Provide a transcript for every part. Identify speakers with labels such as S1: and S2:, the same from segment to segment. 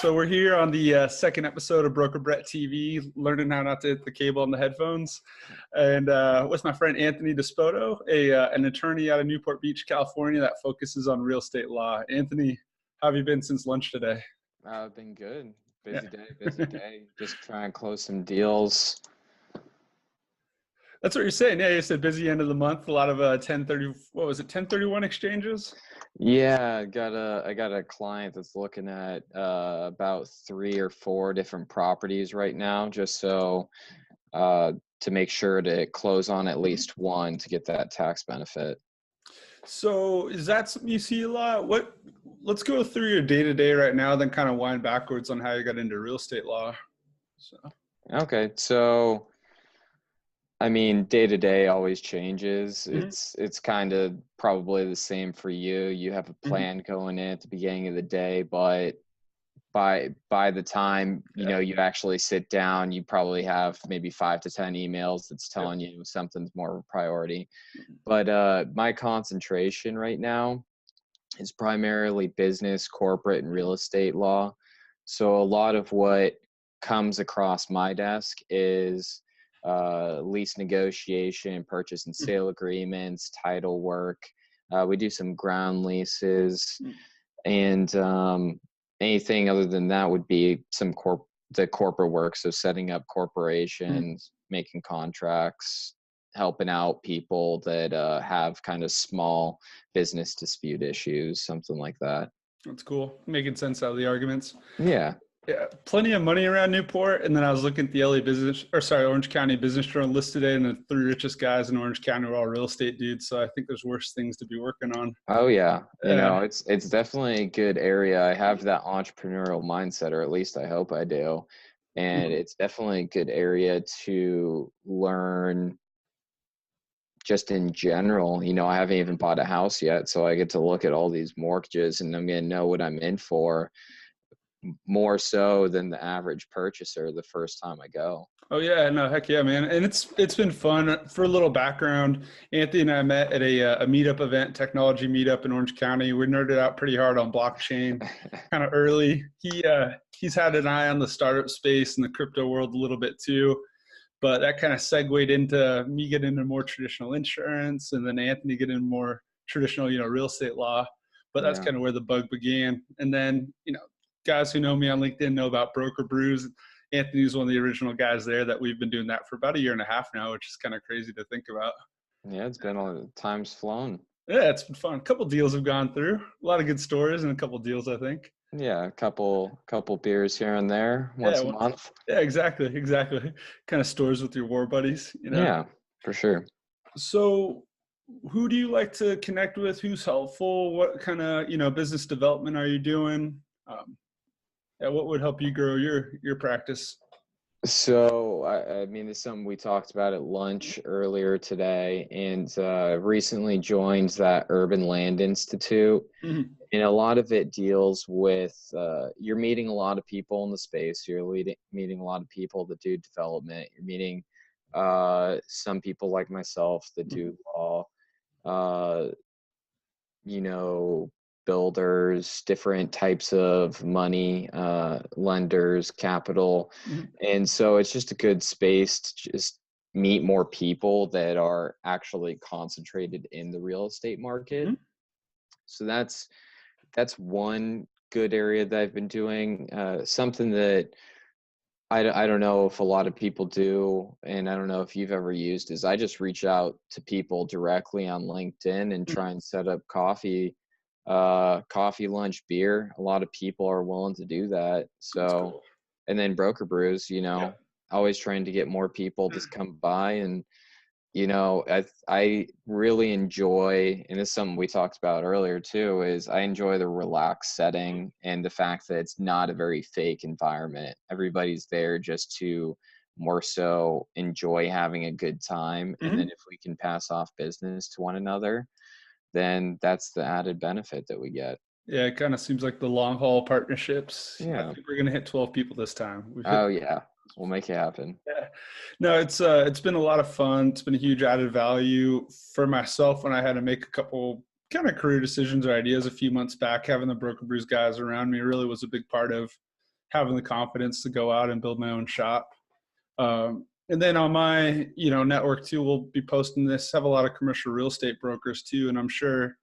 S1: So we're here on the second episode of Broker Brett TV, learning how not to hit the cable on the headphones, and with my friend Anthony Dispoto, an attorney out of Newport Beach, California, that focuses on real estate law. Anthony, how have you been since lunch today?
S2: I've been good.
S1: Yeah.
S2: Busy day. Just trying to close some deals.
S1: That's what you're saying. Yeah, you said busy end of the month. A lot of 1031 exchanges?
S2: Yeah, I got a client that's looking at about 3 or 4 different properties right now, just so to make sure to close on at least one to get that tax benefit.
S1: So is that something you see a lot? Let's go through your day-to-day right now, then kind of wind backwards on how you got into real estate law.
S2: Okay, so I mean, day to day always changes.
S1: Mhm.
S2: It's kind of probably the same for you. You have a plan going in at the beginning of the day, but by the time you actually sit down, you probably have maybe 5 to 10 emails that's telling you something's more of a priority. But my concentration right now is primarily business, corporate, and real estate law. So a lot of what comes across my desk is lease negotiation, purchase and sale agreements, title work. We do some ground leases, and anything other than that would be the corporate work. So setting up corporations, making contracts, helping out people that have kind of small business dispute issues, something like that.
S1: That's cool. Making sense out of the arguments.
S2: Yeah.
S1: Yeah, plenty of money around Newport. And then I was looking at the Orange County Business Journal list today, and the 3 richest guys in Orange County are all real estate dudes. So I think there's worse things to be working on.
S2: Oh yeah. It's definitely a good area. I have that entrepreneurial mindset, or at least I hope I do. And it's definitely a good area to learn just in general. I haven't even bought a house yet, so I get to look at all these mortgages and I'm going to know what I'm in for, more so than the average purchaser the first time I go.
S1: Oh yeah, no, heck yeah, man. And it's been fun. For a little background, Anthony and I met at a meetup event, technology meetup in Orange County. We nerded out pretty hard on blockchain kind of early. He's had an eye on the startup space and the crypto world a little bit too. But that kind of segued into me getting into more traditional insurance, and then Anthony getting into more traditional, real estate law. But that's kind of where the bug began. And then, guys who know me on LinkedIn know about Broker Brews. Anthony's one of the original guys there that we've been doing that for about 1.5 years now, which is kind of crazy to think about.
S2: Yeah, it's been time's flown.
S1: Yeah, it's been fun. A couple deals have gone through. A lot of good stories and a couple deals, I think.
S2: Yeah, a couple beers here and there once a month.
S1: Yeah, exactly. Kind of stores with your war buddies,
S2: Yeah, for sure.
S1: So who do you like to connect with? Who's helpful? What kind of, business development are you doing? What would help you grow your practice?
S2: So, I mean, it's something we talked about at lunch earlier today, and recently joined that Urban Land Institute. And a lot of it deals with, you're meeting a lot of people in the space. You're meeting a lot of people that do development. You're meeting some people like myself that do law, builders, different types of money, lenders, capital. And so it's just a good space to just meet more people that are actually concentrated in the real estate market. So that's one good area that I've been doing. Something that I don't know if a lot of people do, and I don't know if you've ever used, is I just reach out to people directly on LinkedIn and try and set up coffee, lunch, beer. A lot of people are willing to do that. So,
S1: cool.
S2: And then Broker Brews, always trying to get more people to come by. And, I really enjoy, and this is something we talked about earlier too, is I enjoy the relaxed setting and the fact that it's not a very fake environment. Everybody's there just to more so enjoy having a good time. And then if we can pass off business to one another, then that's the added benefit that we get.
S1: Yeah, it kind of seems like the long haul partnerships.
S2: Yeah.
S1: I think we're going to hit 12 people this time.
S2: Yeah. We'll make it happen.
S1: Yeah. No, it's been a lot of fun. It's been a huge added value for myself when I had to make a couple kind of career decisions or ideas a few months back. Having the Broker Brews guys around me really was a big part of having the confidence to go out and build my own shop. And then on my, network too, we'll be posting this, have a lot of commercial real estate brokers too. And I'm sure,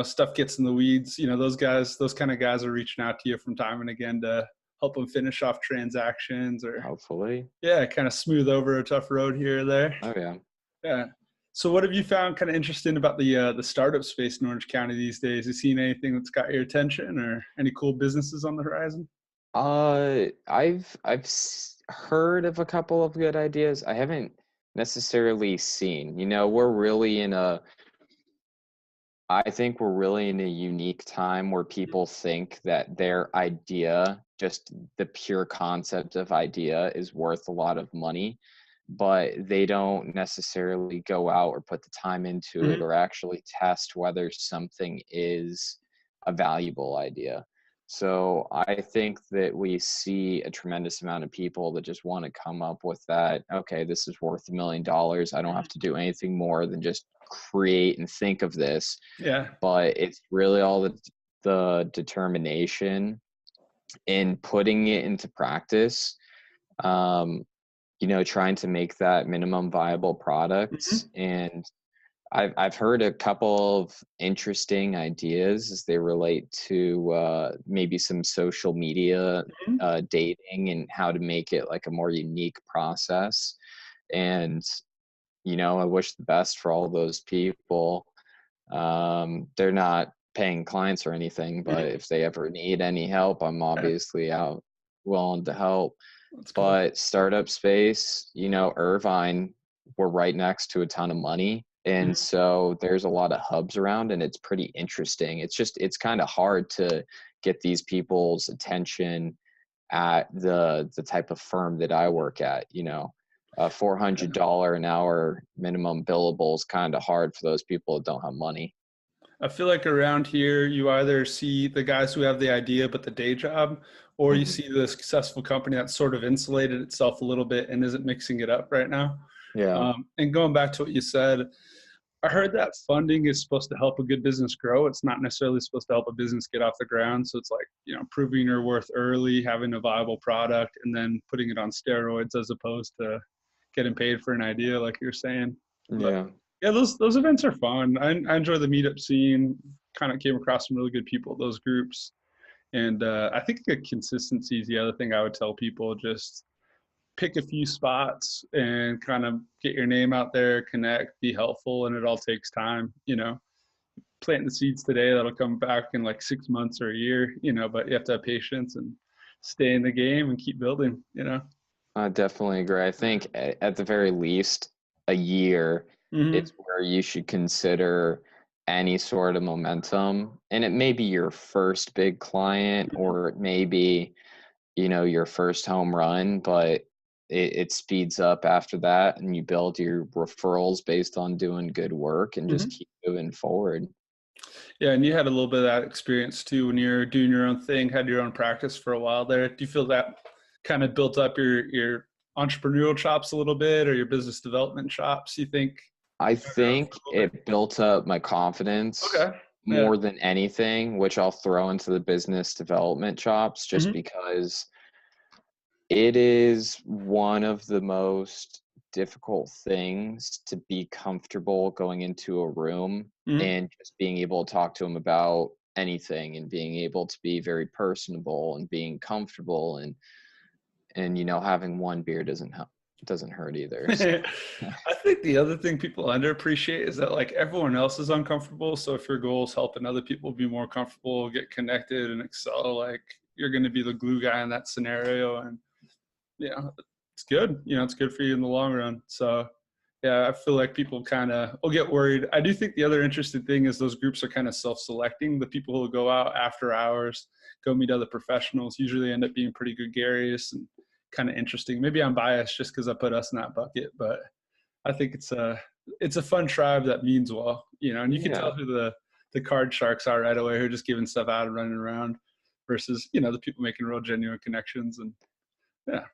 S1: stuff gets in the weeds. Those kind of guys are reaching out to you from time and again to help them finish off transactions or,
S2: Hopefully.
S1: yeah, kind of smooth over a tough road here or there.
S2: Oh yeah.
S1: Yeah. So what have you found kind of interesting about the startup space in Orange County these days? You seen anything that's got your attention or any cool businesses on the horizon?
S2: Heard of a couple of good ideas. I haven't necessarily seen. I think we're really in a unique time where people think that their idea, just the pure concept of idea, is worth a lot of money, but they don't necessarily go out or put the time into it
S1: Mhm.
S2: or actually test whether something is a valuable idea. So I think that we see a tremendous amount of people that just want to come up with that, okay, this is worth $1 million. I don't have to do anything more than just create and think of this.
S1: Yeah.
S2: But it's really all the determination in putting it into practice, trying to make that minimum viable product.
S1: Mhm.
S2: And I've heard a couple of interesting ideas as they relate to maybe some social media
S1: Mhm.
S2: dating and how to make it like a more unique process. And I wish the best for all those people. They're not paying clients or anything, but
S1: Mhm.
S2: if they ever need any help, I'm
S1: Yeah,
S2: obviously out willing to help.
S1: that's cool.
S2: But startup space, Irvine, we're right next to a ton of money. And
S1: Mhm.
S2: so there's a lot of hubs around and it's pretty interesting. It's kind of hard to get these people's attention at the type of firm that I work at, a $400 an hour minimum billable is kind of hard for those people that don't have money.
S1: I feel like around here, you either see the guys who have the idea but the day job, or you
S2: Mhm.
S1: see the successful company that's sort of insulated itself a little bit and isn't mixing it up right now.
S2: Yeah.
S1: And going back to what you said, I heard that funding is supposed to help a good business grow. It's not necessarily supposed to help a business get off the ground. So it's like, proving your worth early, having a viable product, and then putting it on steroids as opposed to getting paid for an idea, like you're saying. But
S2: Yeah.
S1: yeah, those events are fun. I enjoy the meetup scene. Kind of came across some really good people at those groups. And I think the consistency is the other thing I would tell people. Just pick a few spots and kind of get your name out there, connect, be helpful, and it all takes time. Planting the seeds today that'll come back in like 6 months or a year. But you have to have patience and stay in the game and keep building.
S2: I definitely agree. I think at the very least, a year
S1: Hmm.
S2: is where you should consider any sort of momentum. And it may be your first big client or it may be, your first home run, but it speeds up after that and you build your referrals based on doing good work and just
S1: Hmm.
S2: keep moving forward.
S1: Yeah, and you had a little bit of that experience too when you're doing your own thing, had your own practice for a while there. Do you feel that kind of built up your entrepreneurial chops a little bit or your business development chops, you think?
S2: I
S1: You've been around
S2: think
S1: for a little bit?
S2: it built up my confidence
S1: Okay. Yeah.
S2: more than anything, which I'll throw into the business development chops just
S1: Hmm.
S2: because it is one of the most difficult things to be comfortable going into a room
S1: Hmm.
S2: and just being able to talk to them about anything and being able to be very personable and being comfortable and having one beer doesn't hurt either. So
S1: I think the other thing people underappreciate is that like everyone else is uncomfortable. So if your goal is helping other people be more comfortable, get connected and excel, like you're going to be the glue guy in that scenario. And yeah, it's good. It's good for you in the long run. So yeah, I feel like people kind of will get worried. I do think the other interesting thing is those groups are kind of self-selecting. The people who will go out after hours, go meet other professionals, usually end up being pretty gregarious and kind of interesting. Maybe I'm biased just because I put us in that bucket, but I think it's a fun tribe that means well. And you can
S2: yeah.
S1: tell who the card sharks are right away, who are just giving stuff out and running around versus the people making real genuine connections. And yeah.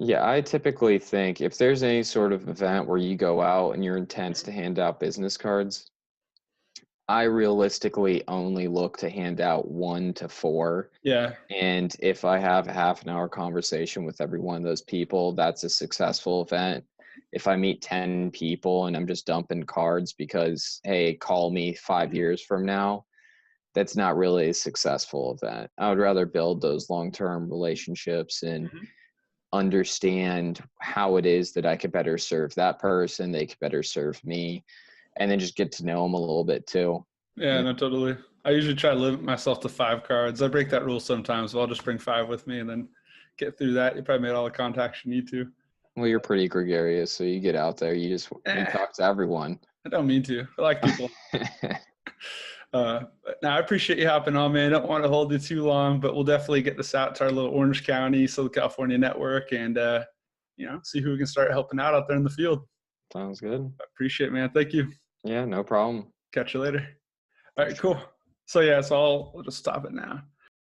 S2: Yeah, I typically think if there's any sort of event where you go out and your intent's to hand out business cards, I realistically only look to hand out 1 to 4.
S1: Yeah.
S2: And if I have a half an hour conversation with every one of those people, that's a successful event. If I meet 10 people and I'm just dumping cards because, hey, call me 5 years from now, that's not really a successful event. I would rather build those long-term relationships and
S1: Mhm.
S2: understand how it is that I could better serve that person, they could better serve me, and then just get to know them a little bit too.
S1: Yeah,
S2: Yeah.
S1: no, totally. I usually try to limit myself to 5 cards. I break that rule sometimes, but I'll just bring 5 with me and then get through that. You probably made all the contacts you need to.
S2: Well, you're pretty gregarious, so you get out there, you
S1: Eh,
S2: talk to everyone.
S1: I don't mean to. I like people. But now I appreciate you hopping on, man. I don't want to hold you too long, but we'll definitely get this out to our little Orange County, Southern California network, and see who we can start helping out there in the field.
S2: Sounds good.
S1: I appreciate it, man. Thank you.
S2: Yeah, no problem.
S1: Catch you later. All
S2: For
S1: right,
S2: sure.
S1: cool. So I'll just stop it now.